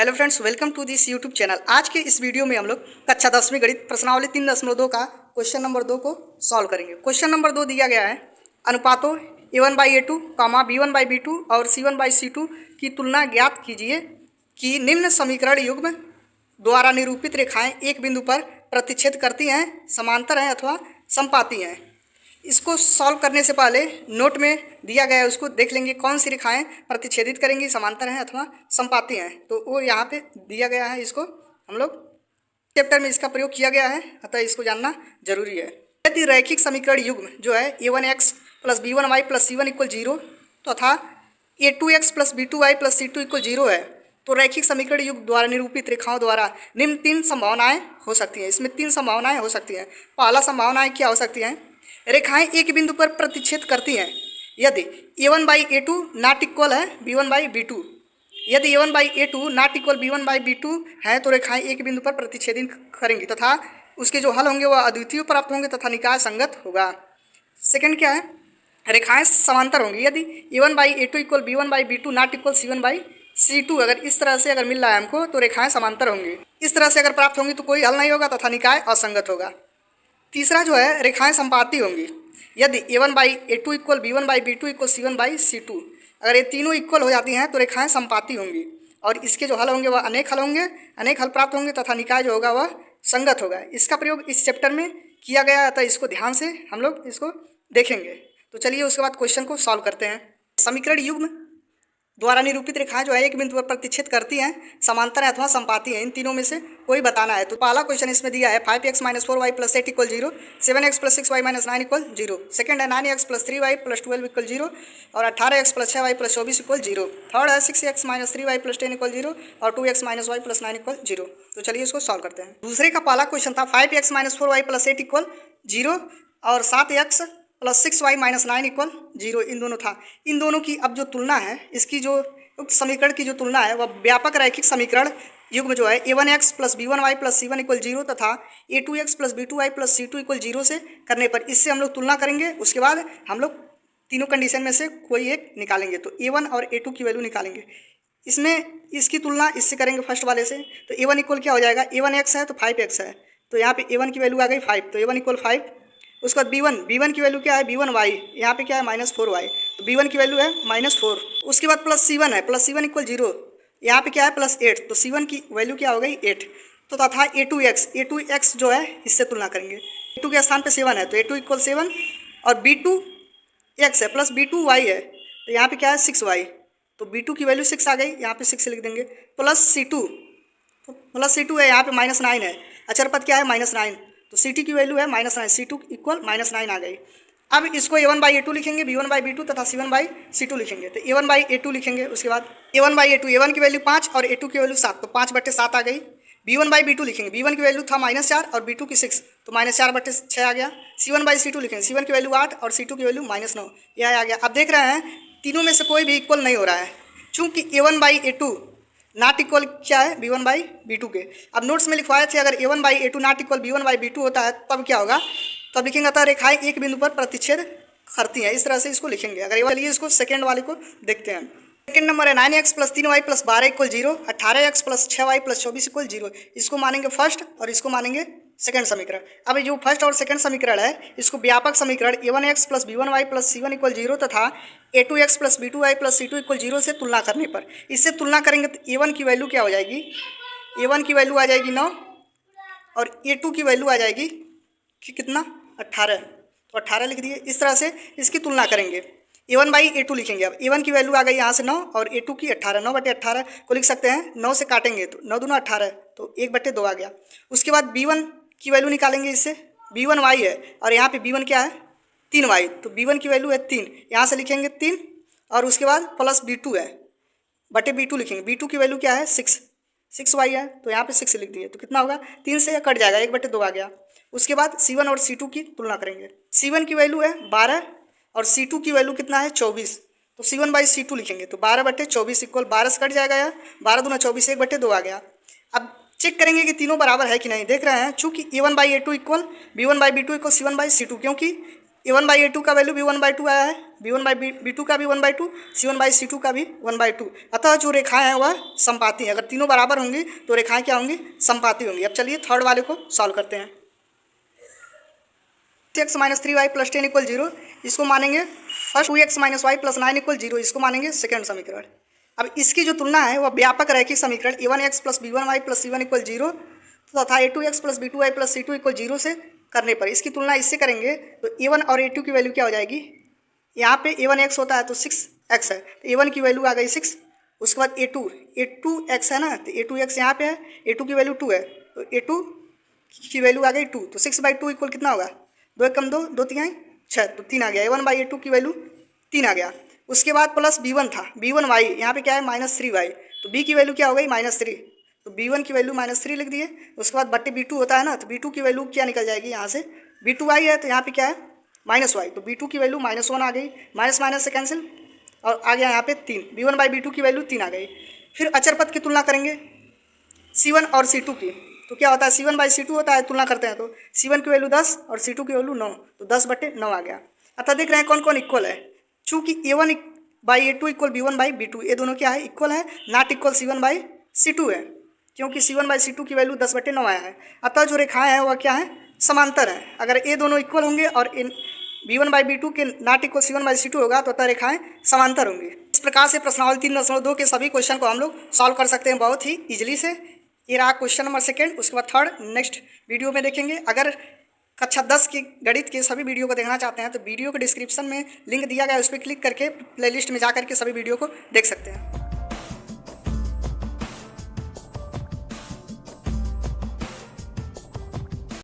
Hello friends, welcome to this YouTube channel. आज के इस वीडियो में हम लोग कक्षा 10वीं गणित प्रश्नावली 3.2 का क्वेश्चन नंबर 2 को सॉल्व करेंगे। क्वेश्चन नंबर 2 दिया गया है, अनुपातों a1/a2, b1/b2 और c1/c2 की तुलना ज्ञात कीजिए कि निम्न समीकरण युग्म द्वारा निरूपित रेखाएं एक बिंदु पर प्रतिच्छेद करती हैं, समांतर हैं अथवा समपाती हैं। इसको सॉल्व करने से पहले नोट में दिया गया है, उसको देख लेंगे कौन सी रेखाएं प्रतिच्छेदित करेंगी, समांतर हैं अथवा समपाती हैं। तो वो यहाँ पे दिया गया है, इसको हम लोग चैप्टर में इसका प्रयोग किया गया है, अतः इसको जानना जरूरी है। यदि रैखिक समीकरण युग्म जो है a1x + b1y + c1 = 0 तथा a2x + b2y + c2 = 0 है, तो रैखिक समीकरण युग्म द्वारा निरूपित रेखाओं द्वारा निम्न तीन संभावनाएं हो सकती हैं। इसमें तीन संभावनाएं हो सकती हैं। पहला संभावनाएं क्या हो सकती हैं? रेखाएं एक बिंदु पर प्रतिच्छेद करती हैं यदि a1/a2 नॉट इक्वल है b1/b2। यदि a1/a2 नॉट इक्वल b1/b2 है तो रेखाएं एक बिंदु पर प्रतिच्छेदित करेंगी तथा उसके जो हल होंगे वह अद्वितीय प्राप्त होंगे तथा निकाय संगत होगा। सेकंड क्या है? रेखाएं समांतर होंगी यदि a1/a2 equal b1/b2 not equal c1/c2। अगर इस तरह से अगर मिल रहा है हमको तो रेखाएं समांतर होंगी। इस तरह से अगर प्राप्त होंगी तो कोई हल नहीं होगा तथा निकाय असंगत होगा। तीसरा जो है, रेखाएं समपाती होंगी यदि a1/a2 equal b1/b2 equal c1/c2। अगर ये तीनों इक्वल हो जाती हैं तो रेखाएं समपाती होंगी और इसके जो हल होंगे वह अनेक हल होंगे, अनेक हल प्राप्त होंगे तथा निकाय जो होगा वह संगत होगा। इसका प्रयोग इस चैप्टर में किया गया था, इसको ध्यान से हम लोग इसको देखेंगे। तो चलिए उसके बाद क्वेश्चन को सॉल्व करते हैं। समीकरण युग्म द्वारा निरूपित रेखाएं जो है एक बिंदु पर प्रतिच्छेद करती हैं, समांतर है अथवा समपाती हैं। इन तीनों में से कोई बताना है। तो पहला क्वेश्चन इसमें दिया है 5x - 4y + 8 = 0, 7x + 6y - 9 = 0। Second है 9x + 3y + 12 = 0 और 18x + 6y + 24 = 0। थर्ड है 6x - 3y + 10 = 0 और 2x - y + 9 = 0। तो चलिए इसको सॉल्व करते हैं। दूसरे का पहला क्वेश्चन था 5x - 4y + 8 = 0 और 7x + 6y - 9 = 0। इन दोनों था। इन दोनों की अब जो तुलना है, इसकी जो उक्त समीकरण की जो तुलना है वह व्यापक रैखिक समीकरण युग्म जो है a1x + b1y + c1 = 0 तथा a2x + b2y + c2 = 0 से करने पर इससे हम लोग तुलना करेंगे। उसके बाद हम लोग तीनों कंडीशन में से कोई एक निकालेंगे। तो a1 और a2 की वैल्यू निकालेंगे। इसमें इसकी तुलना इससे करेंगे फर्स्ट वाले से। तो a1 इक्वल क्या हो जाएगा? a1x है तो 5x है, तो यहाँ पे a1 की वैल्यू आ गई 5, तो a1 = 5। उसके बाद b1 की वैल्यू क्या है? b1y, यहाँ पे क्या है? -4y, तो b1 की वैल्यू है -4। उसके बाद प्लस c1 है, प्लस c1 = 0, यहाँ पे क्या है? +8, तो c1 की वैल्यू क्या हो गई? 8। तो तथा a2x जो है इससे तुलना करेंगे। a2 के स्थान पे 7 है तो a2 = 7 और b2x है प्लस b2y है तो यहाँ पे क्या है? 6y, तो b2 की वैल्यू 6 आ गई, यहाँ पे 6 लिख देंगे। प्लस c2 है, यहाँ पे -9 है, अचर पद क्या है? -9, तो ct की वैल्यू है -9, c2 = -9 आ गई। अब इसको a1/a2 लिखेंगे, b1/b2 तथा c1/c2 लिखेंगे। तो a1/a2 लिखेंगे। उसके बाद a1/a2, a1 की वैल्यू 5 और a2 की वैल्यू 7, तो 5/7 आ गई। b1/b2 लिखेंगे, b1 की वैल्यू था -4 और b2 की 6, तो -4/6 आ गया। c1/c2 लिखेंगे, c1 की वैल्यू 8 और c2 की वैल्यू -9, यह आ गया। अब देख रहे हैं तीनों में से कोई भी इक्वल नहीं हो रहा है, चूँकि a1/a2 नॉट इक्वल क्या है? b1/b2 के। अब नोट्स में लिखवाए थे अगर a1/a2 नॉट इक्वल b1/b2 होता है तब क्या होगा? तब लिखेंगे अतः रेखाएं एक बिंदु पर प्रतिच्छेद करती हैं। इस तरह से इसको लिखेंगे। अगर चलिए इसको सेकंड वाले को देखते हैं। सेकंड नंबर है 9x + 3y + 12 = 0, 18x + 6y + 24 = 0। इसको मानेंगे फर्स्ट और इसको मानेंगे सेकंड समीकरण। अब जो फर्स्ट और सेकंड समीकरण है इसको व्यापक समीकरण a1x + b1y + c1 = 0 तथा a2x + b2y + c2 = 0 से तुलना करने पर इससे तुलना करेंगे तो a1 की वैल्यू क्या हो जाएगी? a1 की वैल्यू आ जाएगी 9 और a2 की वैल्यू आ जाएगी कि कितना? 18, तो 18 लिख दिए। इस तरह से इसकी तुलना करेंगे। a1/a2 लिखेंगे। अब a1 की वैल्यू आ गई यहाँ से 9 और a2 की 18, 9/18 को लिख सकते हैं। 9 से काटेंगे तो 9 दूना 18, तो 1/2 आ गया। उसके बाद b1 की वैल्यू निकालेंगे। इससे b1y है और यहाँ पे b1 क्या है? 3y, तो b1 की वैल्यू है 3, यहाँ से लिखेंगे 3 और उसके बाद प्लस b2 है बटे b2 लिखेंगे। b2 की वैल्यू क्या है? 6y है, तो यहाँ पे 6 लिख दिए। तो कितना होगा? 3 से कट जाएगा, 1/2 आ गया। उसके बाद c1 और c2 की तुलना करेंगे। c1 की वैल्यू है 12 और c2 की वैल्यू कितना है? 24, तो c1/c2 लिखेंगे। तो 12/24 = 12 से कट जाएगा, या 12 दूना 24, 1/2 आ गया। अब चेक करेंगे कि तीनों बराबर है कि नहीं। देख रहे हैं चूँकि a1/a2 equal b1/b2 equal c1/c2, क्योंकि A1/A2 का वैल्यू B1/2 आया है, B1/B2 का भी 1/2, C1/C2 का भी 1/2। अतः जो रेखाएं हैं वह समपाती हैं। अगर तीनों बराबर होंगी तो रेखाएं क्या होंगी? समपाती होंगी। अब चलिए थर्ड वाले को सॉल्व करते हैं। x - 3y + 10 = 0, इसको मानेंगे फर्स्ट। 2x - y + 9 = 0, इसको मानेंगे सेकेंड समीकरण। अब इसकी जो तुलना है वह व्यापक रैखिक समीकरण a1x + b1y + c1 = 0 तथा a2x + b2y + c2 = 0 से करने पर इसकी तुलना इससे करेंगे तो a1 और a2 की वैल्यू क्या हो जाएगी? यहाँ पे a1x होता है तो 6x है, तो a1 की वैल्यू आ गई 6। उसके बाद a2x है ना, तो a2x यहाँ पे है, a2 की वैल्यू 2 है, तो a2 की वैल्यू आ गई 2, तो 6/2 = कितना होगा? 2 × 2 = 2 × 3 = 6, तो 3 आ गया। a1/a2 की वैल्यू 3 आ गया। उसके बाद प्लस b1 था, b1y यहाँ पे क्या है? -3y, तो b की वैल्यू क्या हो गई? -3, तो b1 की वैल्यू -3 लिख दिए। उसके बाद बट्टे b2 होता है ना, तो b2 की वैल्यू क्या निकल जाएगी यहाँ से? b2y है तो यहाँ पे क्या है? -y, तो b2 की वैल्यू -1 आ गई, माइनस माइनस से कैंसिल और आ गया यहाँ पे 3। b1/b2 की वैल्यू 3 आ गई। फिर अचर पद की तुलना करेंगे c1 और c2 की, तो क्या होता है? c1/c2 होता है, तुलना करते हैं तो c1 की वैल्यू 10 और c2 की वैल्यू 9, तो 10/9 आ गया। अतः देख रहे हैं कौन कौन इक्वल है। चूँकि a1/a2 = b1/b2, ये दोनों क्या है? इक्वल है, नॉट इक्वल c1/c2 है, क्योंकि c1/c2 की वैल्यू 10/9 आया है। अतः जो रेखाएं हैं वह क्या है? समांतर है। अगर ये दोनों इक्वल होंगे और इन b1/b2 के नॉट इक्वल c1/c2 होगा तो अतः रेखाएं समांतर होंगी। इस प्रकार से प्रश्नावली 3.2 के सभी क्वेश्चन को हम लोग सॉल्व कर सकते हैं बहुत ही ईजिली से। ये रहा क्वेश्चन नंबर सेकेंड। उसके बाद थर्ड नेक्स्ट वीडियो में देखेंगे। अगर कक्षा 10 की गणित के सभी वीडियो को देखना चाहते हैं तो वीडियो के डिस्क्रिप्शन में लिंक दिया गया है, उस पर क्लिक करके प्लेलिस्ट में जा करके सभी वीडियो को देख सकते हैं।